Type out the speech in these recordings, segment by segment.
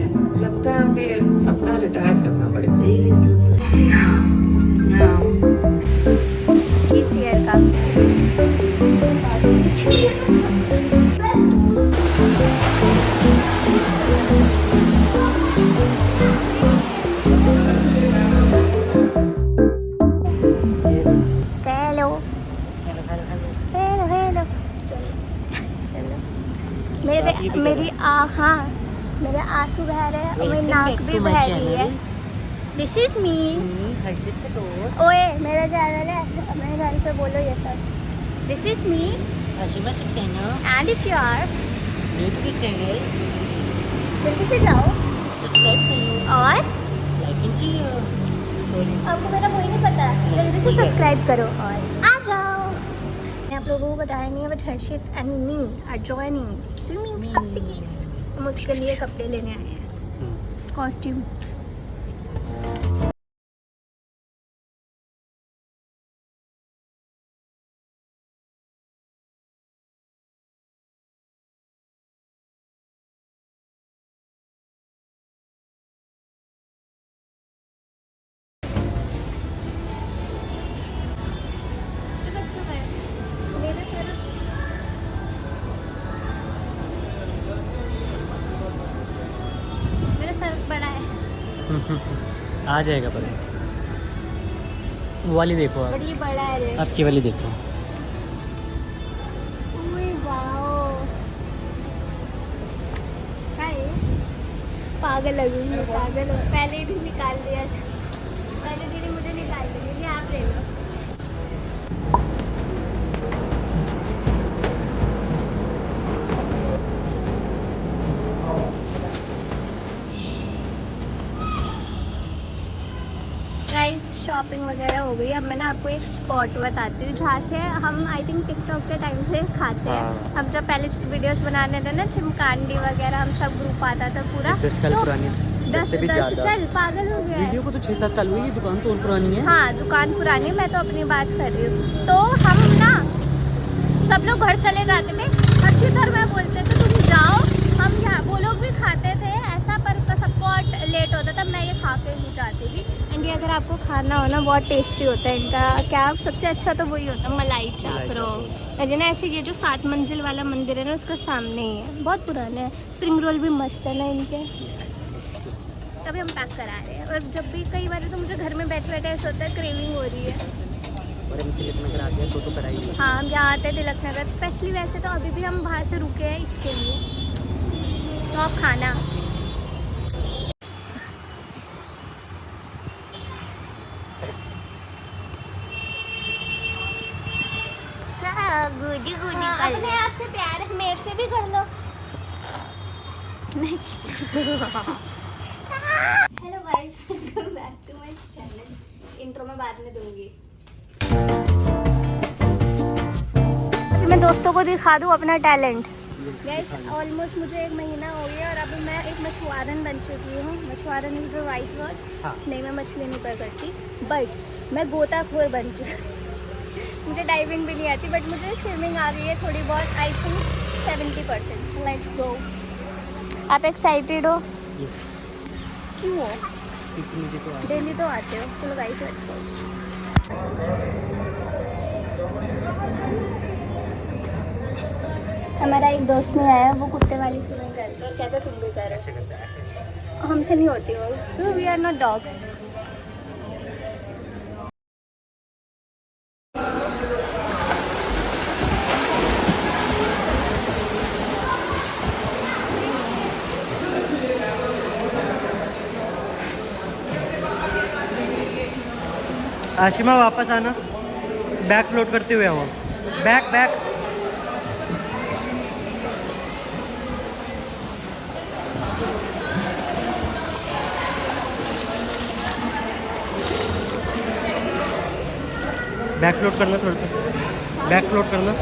लगता है हमें सपना रिटायर करना पड़ेगा। इस ईयर का हेलो हेलो हेलो। चलो मेरी हाँ मेरे आंसू बह रहे हैं और मेरी नाक भी बह रही है। दिस इज मी। ओए मेरा चैनल है, मेरे घर पे बोलो ये सब। This is me and if you are जल्दी से जाओ और आपको मेरा वही नहीं पता, जल्दी से सब्सक्राइब करो और आ जाओ। मैं आप लोगों को बताया नहीं है but Harshit and me are joining swimming classes. हम उसके लिए कपड़े लेने आए हैं, कॉस्ट्यूम। मेरा सर बड़ा है। आ जाएगा पर वो वाली देखो आप, बट ये बड़ा है रे। आपकी वाली देखो। ओए वाओ, क्या है? पागल लगूंगी, पागल हो। पहले ही दिन निकाल दिया, पहले दिन ही मुझे निकाल दिया। ये आप ले लो। गाइस शॉपिंग वगैरह हो गई। अब मैं ना आपको एक स्पॉट बताती हूँ जहाँ से हम आई थिंक टिकटॉक के टाइम से खाते हैं। हम जब पहले वीडियोस बनाने थे ना, चिमकांडी वगैरह, हम सब ग्रुप आता था पूरा। 10 साल पुरानी, 10 से भी ज़्यादा। चल पागल हो गया है। वीडियो को तो 6-7 साल हुई है, दुकान तो और पुरानी है। हाँ दुकान पुरानी, मैं तो अपनी बात कर रही हूँ। तो हम ना सब लोग घर चले जाते थे, अच्छी तरह मैं बोलते थे तुम जाओ, हम यहाँ वो लोग भी खाते थे ऐसा, पर सबको लेट होता था, मैं ये खा के नहीं जाती थी। एंड ये अगर आपको खाना हो ना, बहुत टेस्टी होता है इनका। क्या सबसे अच्छा तो वही होता है, मलाई चापरो। अरे ना ऐसे ये जो 7 मंजिल वाला मंदिर है ना, उसका सामने ही है, बहुत पुराना है। स्प्रिंग रोल भी मस्त है ना इनके। तभी हम पैक करा रहे हैं। और जब भी कई बार तो मुझे घर में बैठे बैठे ऐसा होता है, क्रेविंग हो रही है। तिलक नगर आ गया तो कराइए। हाँ हम यहाँ आते हैं तिलक नगर स्पेशली। वैसे तो अभी भी हम वहाँ से रुके हैं इसके लिए। तो आप खाना गुदी गुदी अपने आप से प्यार है, मेरे से भी कर लो। नहीं hello guys, welcome back to my channel. Intro में बाद में दूंगी। मैं दोस्तों को दिखा दूँ अपना टैलेंट। गाइस ऑलमोस्ट मुझे 1 महीना हो गया और अभी मैं एक मछुआरन बन चुकी हूँ। मछुआरन इज द राइट वर्ड। हाँ। नहीं, मैं मछली नहीं पकड़ती, बट मैं गोताखोर बन चुकी। मुझे डाइविंग भी नहीं आती, बट मुझे स्विमिंग आ रही है थोड़ी बहुत, आई थिंक 70%। Let's go. आप एक्साइटेड हो? क्यों हो? डेली तो आते हो। चलो गाइस लेट्स गो। हमारा एक दोस्त नहीं आया, वो कुत्ते वाली स्विमिंग करता है और कहता तुम भी करो। हमसे नहीं होती वो, क्योंकि we are not dogs. Ashima वापस आना, बैक लोड करते हुए आओ। बैक बैक बैक लोड करना, थोड़ा सा बैक लोड करना।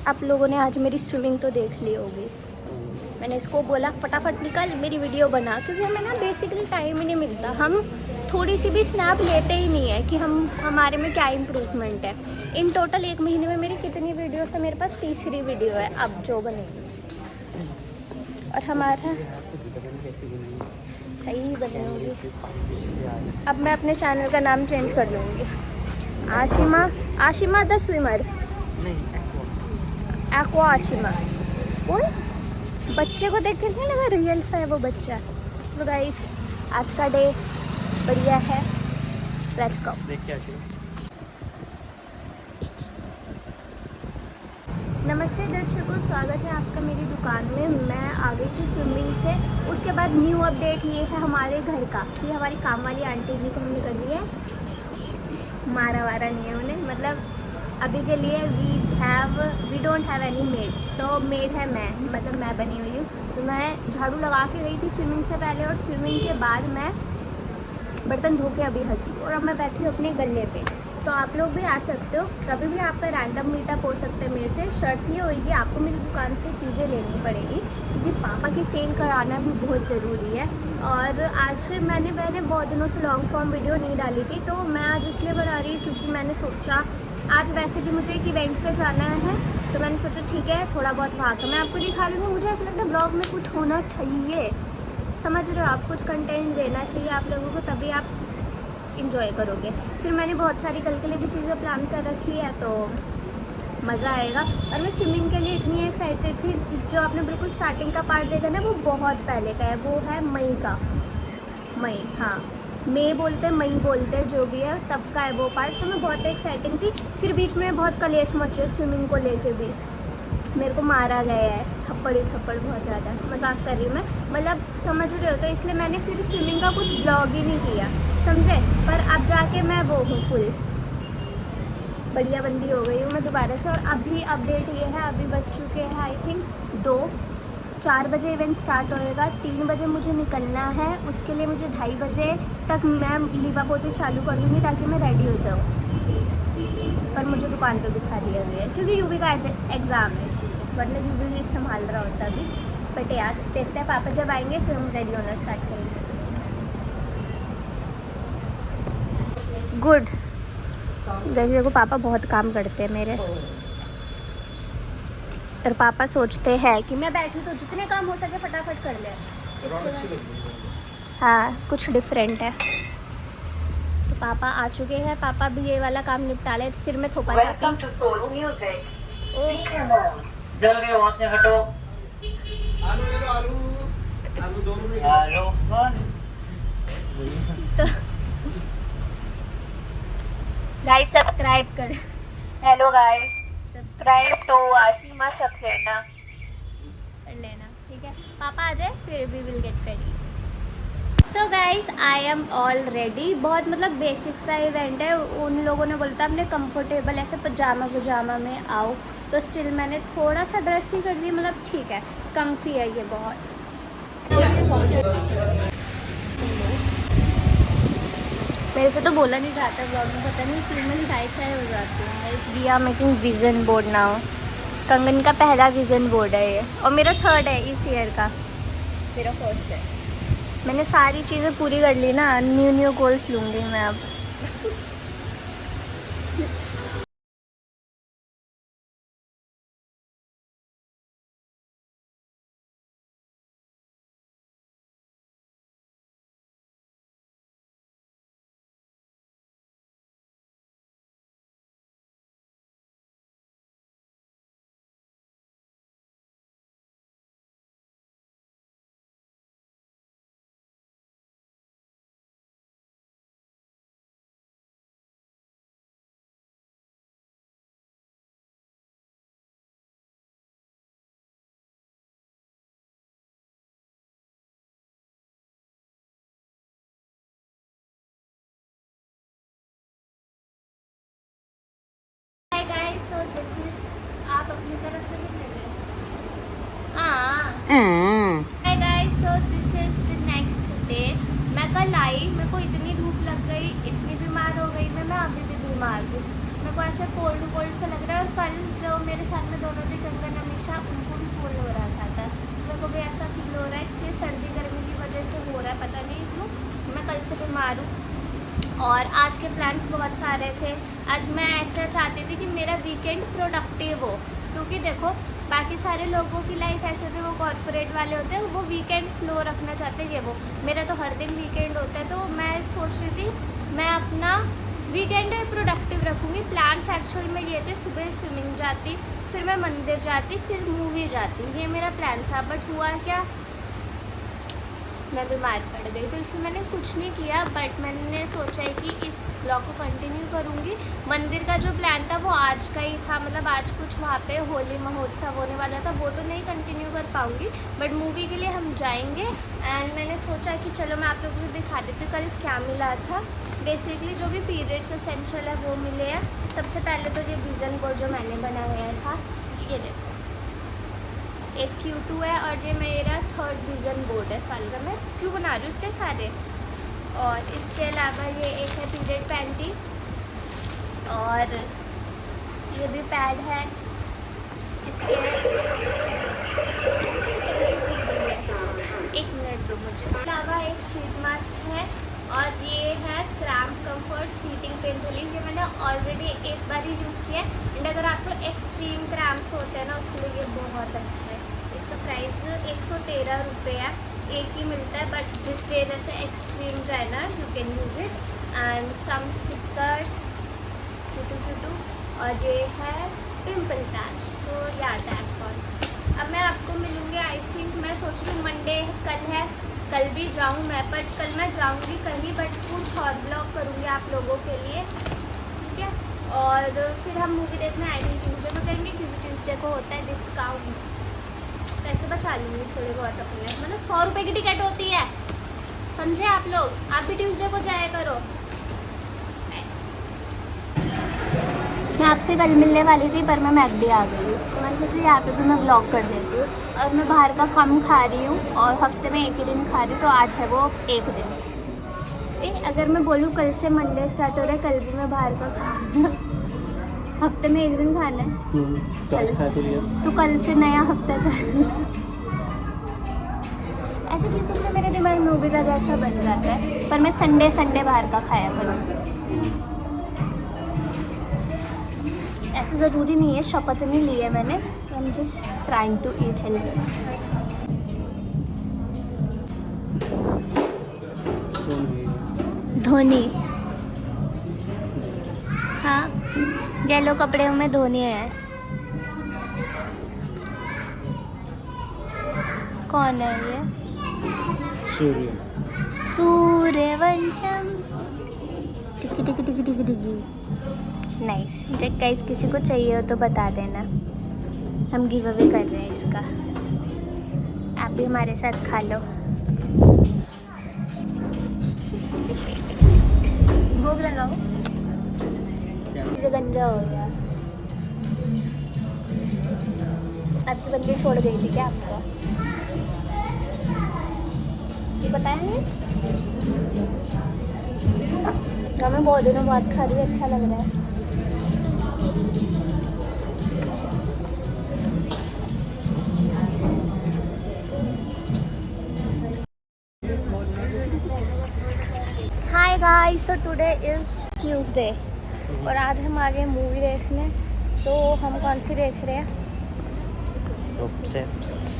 आप लोगों ने आज मेरी स्विमिंग तो देख ली होगी। मैंने इसको बोला फटाफट निकल मेरी वीडियो बना, क्योंकि हमें ना बेसिकली टाइम ही नहीं मिलता। हम थोड़ी सी भी स्नैप लेते ही नहीं है कि हमारे में क्या इम्प्रूवमेंट है। इन टोटल 1 महीने में मेरी कितनी वीडियोस है, मेरे पास तीसरी वीडियो है अब जो बनेगी। और हमारा सही बनेगी। अब मैं अपने चैनल का नाम चेंज कर लूँगी, Ashima the swimmer, aqua Ashima. कौन बच्चे को देख कर नहीं लगा रियल सा है वो बच्चा। तो गाइस आज का डे बढ़िया है, लेट्स गो। नमस्ते दर्शकों, स्वागत है आपका मेरी दुकान में। मैं आ गई थी स्विमिंग से। उसके बाद न्यू अपडेट ये है हमारे घर का कि हमारी काम वाली आंटी जी को हमने कर दिया है, मारा वारा नहीं है उन्हें। मतलब अभी के लिए we don't have any maid, तो मेड है मैं, मतलब मैं बनी हुई हूँ। तो मैं झाड़ू लगा के गई थी स्विमिंग से पहले, और स्विमिंग के बाद मैं बर्तन धो के अभी हटी, और अब मैं बैठी हूँ अपने गले पे। तो आप लोग भी आ सकते हो, कभी भी आपका रैंडम मीटअप हो सकता है मेरे से। शर्त ये होगी आपको मेरी दुकान से चीज़ें लेनी पड़ेगी, क्योंकि पापा की सेल कराना भी बहुत ज़रूरी है। और आज फिर मैंने पहले बहुत दिनों से लॉन्ग फॉर्म वीडियो नहीं डाली थी, तो मैं आज इसलिए बना रही हूँ क्योंकि मैंने सोचा आज वैसे भी मुझे एक इवेंट पे जाना है, तो मैंने सोचा ठीक है थोड़ा बहुत वहाँ का मैं आपको दिखा दूँगी। मुझे ऐसा लगता है ब्लॉग में कुछ होना चाहिए, समझ रहे हो आप, कुछ कंटेंट देना चाहिए आप लोगों को, तभी आप इंजॉय करोगे। फिर मैंने बहुत सारी कल के लिए भी चीज़ें प्लान कर रखी है, तो मज़ा आएगा। और मैं स्विमिंग के लिए इतनी एक्साइटेड थी, जो आपने बिल्कुल स्टार्टिंग का पार्ट देखा ना वो बहुत पहले का है, वो है मई का। मई, हाँ मई बोलते हैं, मई बोलते हैं, जो भी है तब का है वो पार्ट। तो मैं बहुत एक्साइटिंग थी। फिर बीच में बहुत कलेश मचे स्विमिंग को लेके भी, मेरे को मारा गया है थप्पड़ ही थप्पड़, बहुत ज़्यादा मजाक कर रही हूँ मैं, मतलब समझ रहे हो। तो इसलिए मैंने फिर स्विमिंग का कुछ ब्लॉग ही नहीं किया, समझे। पर अब जाके मैं वो हूँ फुल बढ़िया बंदी हो गई हूँ मैं दोबारा से। और अभी अपडेट ये है, अभी बज चुके हैं आई थिंक 4 बजे इवेंट स्टार्ट होएगा, 3 बजे मुझे निकलना है। उसके लिए मुझे 2:30 बजे तक मैं लीवा पोती चालू कर दूँगी ताकि मैं रेडी हो जाऊँ। पर मुझे दुकान पे बिठा दिया गया है क्योंकि यूवी का एग्ज़ाम है, इसलिए मतलब यूवी ही संभाल रहा होता अभी। बट यार देखते हैं पापा जब आएंगे फिर हम रेडी होना स्टार्ट करेंगे। गुड वैसे देखो पापा बहुत काम करते हैं मेरे, और पापा सोचते हैं कि मैं बैठी तो जितने काम हो सके फटाफट कर ले। इसके हाँ कुछ डिफरेंट है। तो पापा आ चुके हैं, पापा भी ये वाला काम निपटा ले, फिर मैं थोपा थापी। जल्दी वहाँ से हटो। आलू तो गाइस सब्सक्राइब कर, हेलो गाइस सब्सक्राइब तो आशिमा सक्सेना कर लेना, ठीक है। पापा आ जाए फिर we will get ready. So guys I am all ready. बहुत मतलब बेसिक सा इवेंट है, उन लोगों ने बोला था अपने कंफर्टेबल ऐसे पजामा में आओ, तो स्टिल मैंने थोड़ा सा ड्रेस ही कर दी, मतलब ठीक है कम्फी है ये बहुत। मेरे से तो बोला नहीं जाता ब्लॉग में, पता नहीं क्यों मैं शाय हो जाती हूँ। We are making vision board now. कंगन का पहला विजन बोर्ड है ये, और मेरा 3rd है इस ईयर का। मेरा फर्स्ट है। मैंने सारी चीज़ें पूरी कर ली ना, न्यू गोल्स लूँगी मैं अब। Hi guys, so this is, आप अपनी तरफ से नहीं कर रहे। Hi guys, so this is the next day. मैं कल आई, मेरे को इतनी धूप लग गई, इतनी बीमार हो गई मैं अभी भी बीमार हूँ। मैं मेरे को ऐसे कोल्ड कोल्ड सा लग रहा है। और कल जो मेरे साथ में दोनों थे गंगन हमेशा, उनको भी कोल्ड हो रहा था। मेरे को भी ऐसा फील हो रहा है कि सर्दी गर्मी की वजह से हो रहा है, पता नहीं क्यों। मैं कल से बीमार हूँ। और आज के प्लान्स बहुत सारे थे। आज मैं ऐसा चाहती थी कि मेरा वीकेंड प्रोडक्टिव हो, क्योंकि देखो बाकी सारे लोगों की लाइफ ऐसे होती है, वो कॉर्पोरेट वाले होते हैं, वो वीकेंड स्लो रखना चाहते हैं। ये वो मेरा तो हर दिन वीकेंड होता है। तो मैं सोच रही थी मैं अपना वीकेंड प्रोडक्टिव रखूँगी। प्लान्स एक्चुअल में ये थे, सुबह स्विमिंग जाती, फिर मैं मंदिर जाती, फिर मूवी जाती, ये मेरा प्लान था। बट हुआ क्या, मैं बीमार पड़ गई, तो इसलिए मैंने कुछ नहीं किया। बट मैंने सोचा है कि इस ब्लॉग को कंटिन्यू करूँगी। मंदिर का जो प्लान था वो आज का ही था, मतलब आज कुछ वहाँ पे होली महोत्सव होने वाला था, वो तो नहीं कंटिन्यू कर पाऊँगी। बट मूवी के लिए हम जाएंगे। एंड मैंने सोचा कि चलो मैं आप लोगों को दिखा देती हूँ कल क्या मिला था। बेसिकली जो भी पीरियड्स एसेंशियल है वो मिले हैं। सबसे पहले तो ये विज़न बोर्ड जो मैंने बनाया था, ये देखो, एक Q2 है और ये मेरा 3rd विज़न बोर्ड है साल का। मैं क्यों बना रही हूँ इतने सारे। और इसके अलावा ये एक है पीरियड पैंटी, और ये भी पैड है। इसके एक मिनट दो मुझे। इसके अलावा एक शीट मास्क है, और ये है cramp comfort heating pain relief. ये मैंने ऑलरेडी एक बार ही यूज़ किया है। एंड अगर आपको एक्सट्रीम क्रैम्प्स होते हैं ना, उसके लिए ये बहुत अच्छा है। इसका प्राइस 113 रुपये है, एक ही मिलता है। बट जिस डे जैसे एक्सट्रीम जाए ना, you can use it. And some stickers too और ये है पिम्पल पैच। सो या दैट्स ऑल। अब मैं आपको मिलूँगी, आई थिंक मैं सोच रही हूँ मंडे कल है, कल भी जाऊँ मैं। बट कल मैं जाऊँगी कहीं, बट कुछ और ब्लॉग करूँगी आप लोगों के लिए, ठीक है। और फिर हम मूवी देखने आई थिंक ट्यूसडे को जाएंगे, क्योंकि ट्यूसडे को होता है डिस्काउंट। पैसे बचा लूँगी थोड़े बहुत अपने, मतलब 100 रुपये की टिकट होती है, समझे आप लोग। आप भी ट्यूसडे को जाया करो। मैं आपसे कल मिलने वाली थी, पर मैं मैकडी आ गई हूँ, तो मैं सोची यहाँ पे भी मैं ब्लॉग कर देती हूँ। और मैं बाहर का कम खा रही हूँ, और हफ्ते में एक ही दिन खा रही हूँ, तो आज है वो एक दिन। अगर मैं बोलूँ कल से मंडे स्टार्ट हो रहा है, कल भी मैं बाहर का खाऊँ। हफ्ते में एक दिन खाना है, तो कल से नया हफ्ता चालू। ऐसी चीज़ों में मेरे दिमाग में उबिता जैसा बन जाता है। पर मैं संडे बाहर का खाया करूँगी। ऐसे ज़रूरी नहीं है, शपथ नहीं ली है मैंने। I am just trying to eat healthy. Dhoni, हाँ, येलो कपड़े में धोनी है। कौन है ये? सूर्यवंशम। टिकी टिकी टिकी टिकी टिकी। नाइस। जब गाइस किसी को चाहिए हो तो बता देना, हम गिव अवे कर रहे हैं इसका। आप भी हमारे साथ खा लो। भोग लगाओ। गंजा हो गया। आपकी बंदी छोड़ गई थी क्या आपको? ये बताया नहीं? मैं बहुत दिनों बाद खा रही हूँ, अच्छा लग रहा है। Hi guys, so today is Tuesday और आज हम आ गए मूवी देखने। सो हम कौन सी देख रहे हैं?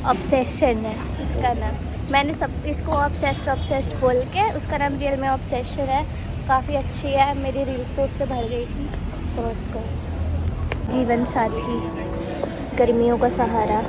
ऑब्सेशन है इसका नाम। मैंने सब इसको ऑब्सेस्ड बोल के, उसका नाम रियल में ऑब्सेशन है। काफ़ी अच्छी है, मेरी रील्स तो उससे भर गई थी। So let's go. जीवन साथी, गर्मियों का सहारा।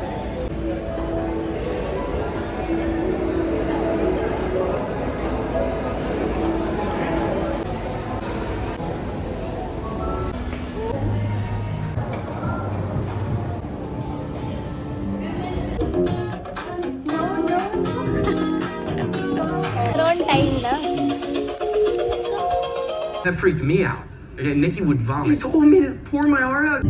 That freaked me out. Nikki would vomit. You told me to pour my heart out.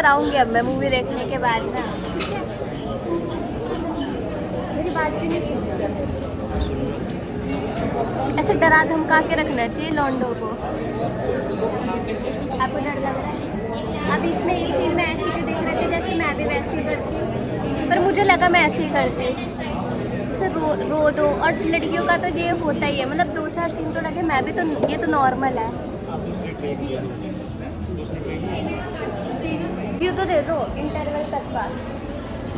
डराऊंगी अब मैं मूवी देखने के बाद ना, ठीक है? मेरी बात भी नहीं सुनते। ऐसे डरा धमका के रखना चाहिए लौंडों को। आपको डर लग रहा है? आप बीच में एक सीन में ऐसे ही देख रहे थे जैसे मैं भी वैसे ही करती हूँ, पर मुझे लगा मैं ऐसे ही करती हूँ, जैसे रो दो। और लड़कियों का तो ये होता ही है, मतलब 2-4 सीन तो लगे, मैं भी तो, ये तो नॉर्मल है। व्यू तो दे दो इंटरवल तक का,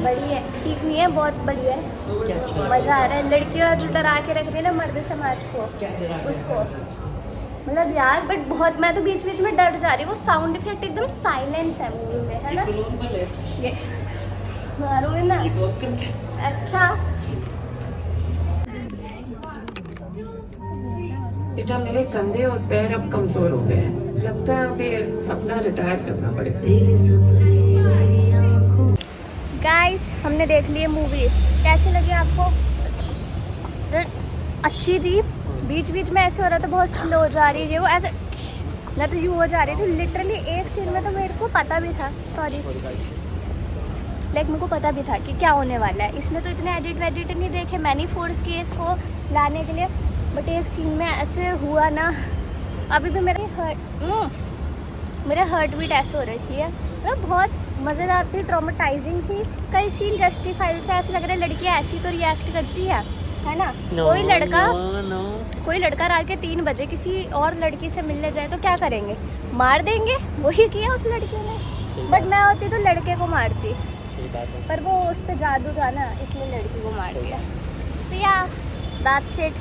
बढ़िया है, ठीक नहीं है, बहुत बढ़िया है, मज़ा आ रहा है। लड़कियाँ जो डरा के रख रही है ना मर्द समाज को, उसको मतलब यार, बट बहुत, मैं तो बीच बीच में डर जा रही हूँ। वो साउंड इफेक्ट एकदम साइलेंस है मूवी में, है ना? ये मारूंगी ना। अच्छा बेटा मेरे कंधे और पैर अब कमजोर हो गए हैं, लगता है अभी सपना रिटायर करना पड़ेगा। गाइस, हमने देख ली मूवी, कैसी लगी आपको? अच्छी थी। बीच बीच में ऐसे हो रहा था बहुत स्लो जा रही है वो, ऐसे ना तो यूँ हो जा रही थी। लिटरली एक सीन में तो मेरे को पता भी था, सॉरी, लाइक मेरे को पता भी था कि क्या होने वाला है। इसने तो इतने एडिट वेडिट नहीं देखे, मैंने फोर्स किए इसको लाने के लिए, बट एक सीन में ऐसे हुआ ना, अभी भी मेरे हर्ट बीट ऐसे हो रही थी, मतलब बहुत मज़ेदार थी, ट्रॉमेटाइजिंग थी। कई सीन जस्टिफाइड थे, ऐसे लग रहा है लड़कियाँ ऐसी तो रिएक्ट करती है ना? कोई लड़का रात के 3 बजे किसी और लड़की से मिलने जाए तो क्या करेंगे? मार देंगे। वही किया उस लड़की ने, बट मैं होती तो लड़के को मारती, पर वो उस पर जादू था ना, इसलिए लड़की को मार दिया। तो या दैट्स इट।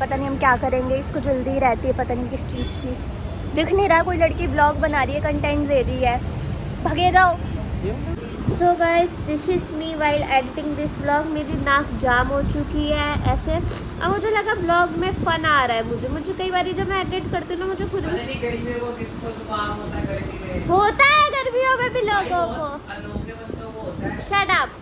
पता नहीं हम क्या करेंगे, इसको जल्दी रहती है पता नहीं किस चीज़ की। दिख नहीं रहा, कोई लड़की ब्लॉग बना रही है, कंटेंट दे रही है, भगे जाओ। So guys, this is me while editing this blog. मेरी नाक जाम हो चुकी है ऐसे। अब मुझे लगा ब्लॉग में फ़न आ रहा है मुझे कई बार जब मैं एडिट करती हूँ ना, मुझे खुद गर्मियों को किसको जुकाम होता है गर्मियों में भी लोगों को। Shut up.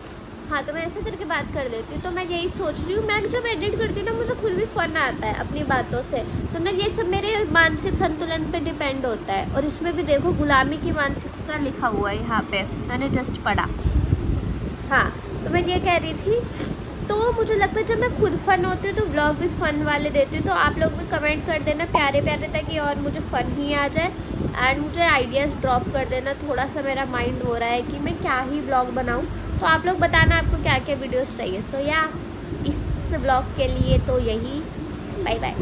हाँ, तो मैं ऐसे करके बात कर देती हूँ। तो मैं यही सोच रही हूँ, मैं जब एडिट करती हूँ ना मुझे खुद भी फ़न आता है अपनी बातों से। तो ना ये सब मेरे मानसिक संतुलन पे डिपेंड होता है। और इसमें भी देखो गुलामी की मानसिकता लिखा हुआ है यहाँ पे, मैंने जस्ट पढ़ा। हाँ, तो मैं ये कह रही थी, तो मुझे लगता है जब मैं खुद फ़न होती हूँ तो व्लॉग भी फ़न वाले देती हूँ। तो आप लोग भी कमेंट कर देना प्यारे प्यारे, ताकि और मुझे फ़न ही आ जाए। एंड मुझे आइडियाज़ ड्रॉप कर देना। थोड़ा सा मेरा माइंड हो रहा है कि मैं क्या ही व्लॉग बनाऊँ, तो आप लोग बताना आपको क्या क्या वीडियोस चाहिए। सो या इस व्लॉग के लिए तो यही, बाय बाय।